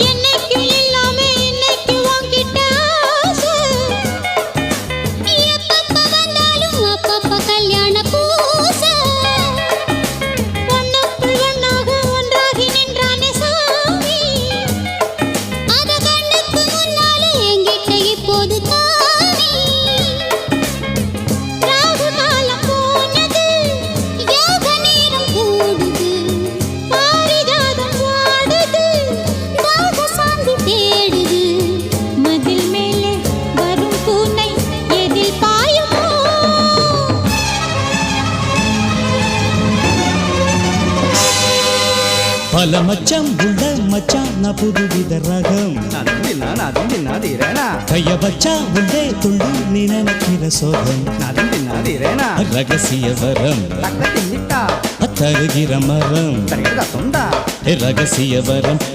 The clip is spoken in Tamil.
என்னைக்கு இல்லாம இன்னைக்கு உன்கிட்ட ஆசை. எப்பப்ப வந்தாலும் அப்பப்ப கல்யாண பூசை. ஒண்ணுக்குள் ஒண்ணாக ஒன்றாகி நின்றானே சாமி. அத கண்ணுக்கு முன்னாலே என்கிட்ட இப்போது தானே. ராகு காலம் போனது, யோக நேரம் கூடுது. பாரிஜாதம் வாடுது, தாக சாந்தி தேடுது. மதில் மேலே வரும் பூனை எதில் பாயுமோ? பல மச்சான் உள்ள மச்சான் நான் புதுவித ரகம் கைய வச்சா உள்ளே துள்ளு நீ நினைக்கிற சோகம் ரகசிய வரம் தருகிற மரம் ரகசிய வரம்